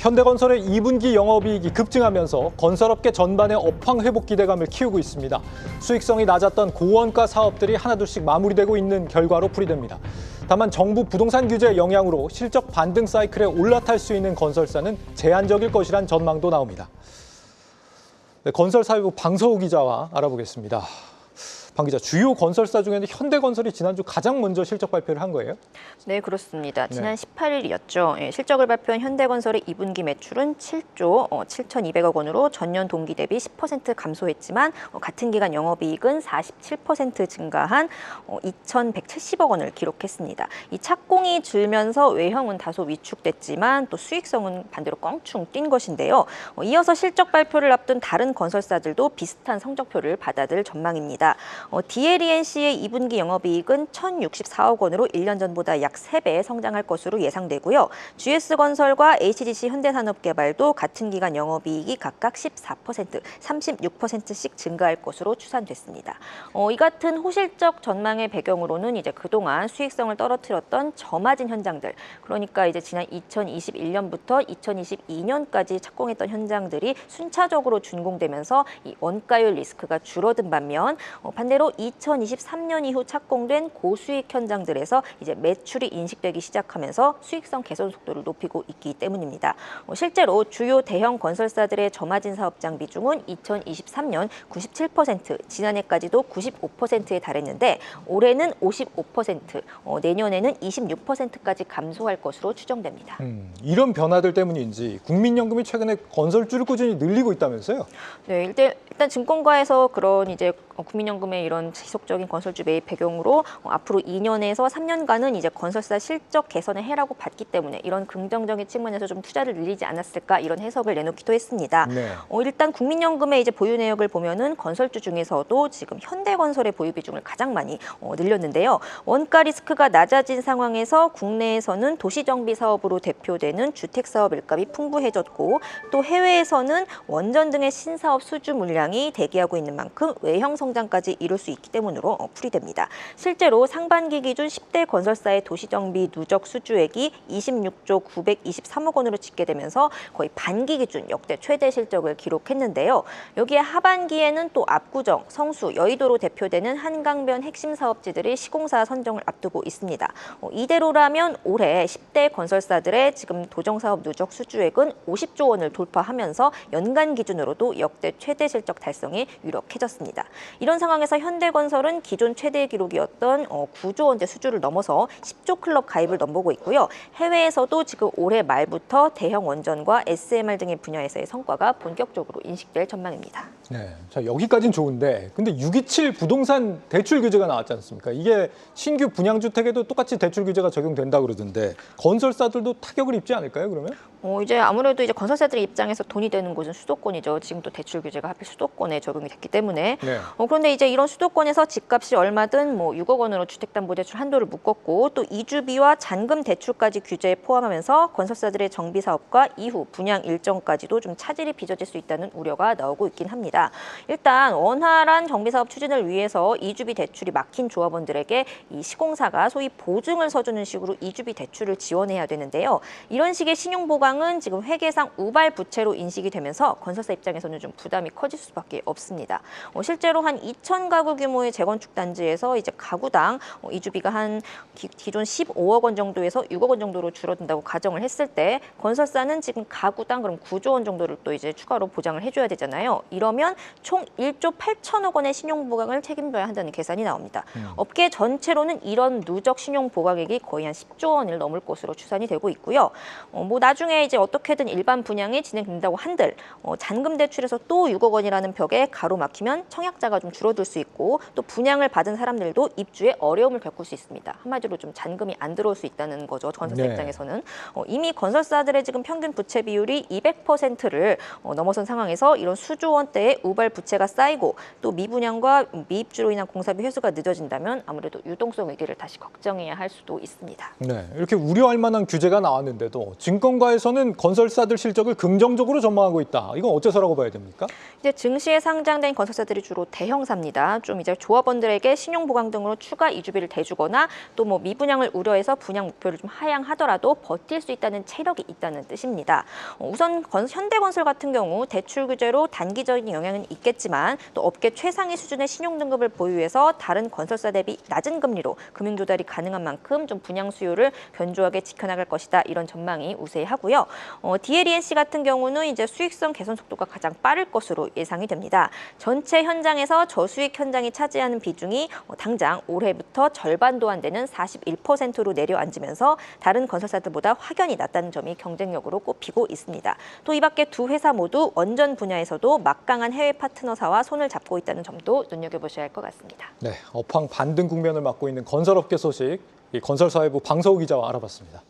현대건설의 2분기 영업이익이 급증하면서 건설업계 전반의 업황 회복 기대감을 키우고 있습니다. 수익성이 낮았던 고원가 사업들이 하나둘씩 마무리되고 있는 결과로 풀이됩니다. 다만 정부 부동산 규제 영향으로 실적 반등 사이클에 올라탈 수 있는 건설사는 제한적일 것이란 전망도 나옵니다. 네, 건설사회부 방서우 기자와 알아보겠습니다. 방 기자, 주요 건설사 중에는 현대건설이 지난주 가장 먼저 실적 발표를 한 거예요? 네, 그렇습니다. 지난 18일이었죠. 실적을 발표한 현대건설의 2분기 매출은 7조 7,200억 원으로 전년 동기 대비 10% 감소했지만 같은 기간 영업이익은 47% 증가한 2,170억 원을 기록했습니다. 이 착공이 줄면서 외형은 다소 위축됐지만 또 수익성은 반대로 껑충 뛴 것인데요. 이어서 실적 발표를 앞둔 다른 건설사들도 비슷한 성적표를 받아들 전망입니다. DLENC의 2분기 영업이익은 1,064억 원으로 1년 전보다 약 3배 성장할 것으로 예상되고요. GS건설과 HGC 현대산업개발도 같은 기간 영업이익이 각각 14%, 36%씩 증가할 것으로 추산됐습니다. 이 같은 호실적 전망의 배경으로는 이제 그동안 수익성을 떨어뜨렸던 저마진 현장들, 그러니까 이제 지난 2021년부터 2022년까지 착공했던 현장들이 순차적으로 준공되면서 이 원가율 리스크가 줄어든 반면 반대로 2023년 이후 착공된 고수익 현장들에서 이제 매출이 인식되기 시작하면서 수익성 개선 속도를 높이고 있기 때문입니다. 실제로 주요 대형 건설사들의 저마진 사업장 비중은 2023년 97%, 지난해까지도 95%에 달했는데 올해는 55%, 내년에는 26%까지 감소할 것으로 추정됩니다. 이런 변화들 때문인지 국민연금이 최근에 건설주를 꾸준히 늘리고 있다면서요? 네, 일단 증권가에서 그런 이제 국민연금의 이런 지속적인 건설주 매입 배경으로 앞으로 2년에서 3년간은 이제 건설사 실적 개선을 해라고 봤기 때문에 이런 긍정적인 측면에서 좀 투자를 늘리지 않았을까 이런 해석을 내놓기도 했습니다. 네. 일단 국민연금의 이제 보유 내역을 보면은 건설주 중에서도 지금 현대건설의 보유 비중을 가장 많이 늘렸는데요. 원가 리스크가 낮아진 상황에서 국내에서는 도시정비 사업으로 대표되는 주택사업 일감이 풍부해졌고 또 해외에서는 원전 등의 신사업 수주 물량이 대기하고 있는 만큼 외형 성장까지 이룰 수 있기 때문으로 풀이됩니다. 실제로 상반기 기준 10대 건설사의 도시정비 누적 수주액이 26조 923억 원으로 집계되면서 거의 반기 기준 역대 최대 실적을 기록했는데요. 여기에 하반기에는 또 압구정, 성수, 여의도로 대표되는 한강변 핵심 사업지들이 시공사 선정을 앞두고 있습니다. 이대로라면 올해 10대 건설사들의 지금 도정사업 누적 수주액은 50조 원을 돌파하면서 연간 기준으로도 역대 최대 실적 달성이 유력해졌습니다. 이런 상황에서 현대건설은 기존 최대 기록이었던 9조 원대 수주를 넘어서 10조 클럽 가입을 넘보고 있고요. 해외에서도 지금 올해 말부터 대형 원전과 SMR 등의 분야에서의 성과가 본격적으로 인식될 전망입니다. 네, 자 여기까지는 좋은데 근데 627 부동산 대출 규제가 나왔지 않습니까? 이게 신규 분양주택에도 똑같이 대출 규제가 적용된다 그러던데 건설사들도 타격을 입지 않을까요, 그러면? 이제 아무래도 이제 건설사들 입장에서 돈이 되는 곳은 수도권이죠. 지금 또 대출 규제가 하필 수도권에 적용이 됐기 때문에. 네. 그런데 이제 이런 수도권에서 집값이 얼마든 6억 원으로 주택담보대출 한도를 묶었고 또 이주비와 잔금 대출까지 규제에 포함하면서 건설사들의 정비 사업과 이후 분양 일정까지도 좀 차질이 빚어질 수 있다는 우려가 나오고 있긴 합니다. 일단 원활한 정비 사업 추진을 위해서 이주비 대출이 막힌 조합원들에게 이 시공사가 소위 보증을 서주는 식으로 이주비 대출을 지원해야 되는데요. 이런 식의 신용 보강은 지금 회계상 우발 부채로 인식이 되면서 건설사 입장에서는 좀 부담이 커질 수밖에 없습니다. 실제로 한 2,000가구 규모의 재건축 단지에서 이제 가구당 이주비가 한 기존 15억 원 정도에서 6억 원 정도로 줄어든다고 가정을 했을 때 건설사는 지금 가구당 그럼 9조 원 정도를 또 이제 추가로 보장을 해줘야 되잖아요. 이러면 총 1조 8천억 원의 신용 보강을 책임져야 한다는 계산이 나옵니다. 업계 전체로는 이런 누적 신용 보강액이 거의 한 10조 원을 넘을 것으로 추산이 되고 있고요. 나중에 이제 어떻게든 일반 분양이 진행된다고 한들 잔금 대출에서 또 6억 원이라는 벽에 가로막히면 청약자가 좀 줄어들 수 있고 또 분양을 받은 사람들도 입주에 어려움을 겪을 수 있습니다. 한마디로 좀 잔금이 안 들어올 수 있다는 거죠. 건설사 네. 입장에서는. 이미 건설사들의 지금 평균 부채 비율이 200%를 넘어선 상황에서 이런 수조 원대의 이후에 우발 부채가 쌓이고 또 미분양과 미입주로 인한 공사비 회수가 늦어진다면 아무래도 유동성 위기를 다시 걱정해야 할 수도 있습니다. 네, 이렇게 우려할 만한 규제가 나왔는데도 증권가에서는 건설사들 실적을 긍정적으로 전망하고 있다. 이건 어째서라고 봐야 됩니까? 이제 증시에 상장된 건설사들이 주로 대형사입니다. 좀 이제 조합원들에게 신용 보강 등으로 추가 이주비를 대주거나 또 뭐 미분양을 우려해서 분양 목표를 좀 하향하더라도 버틸 수 있다는 체력이 있다는 뜻입니다. 우선 현대건설 같은 경우 대출 규제로 단기적인 영향은 있겠지만 또 업계 최상위 수준의 신용 등급을 보유해서 다른 건설사 대비 낮은 금리로 금융 조달이 가능한 만큼 좀 분양 수요를 견조하게 지켜나갈 것이다. 이런 전망이 우세하고요. DLENC 같은 경우는 이제 수익성 개선 속도가 가장 빠를 것으로 예상이 됩니다. 전체 현장에서 저수익 현장이 차지하는 비중이 당장 올해부터 절반도 안 되는 41%로 내려앉으면서 다른 건설사들보다 확연히 낮다는 점이 경쟁력으로 꼽히고 있습니다. 또 이 밖에 두 회사 모두 원전 분야에서도 막강한 해외 파트너사와 손을 잡고 있다는 점도 눈여겨보셔야 할 것 같습니다. 네, 업황 반등 국면을 맞고 있는 건설업계 소식, 이 건설사회부 방서우 기자와 알아봤습니다.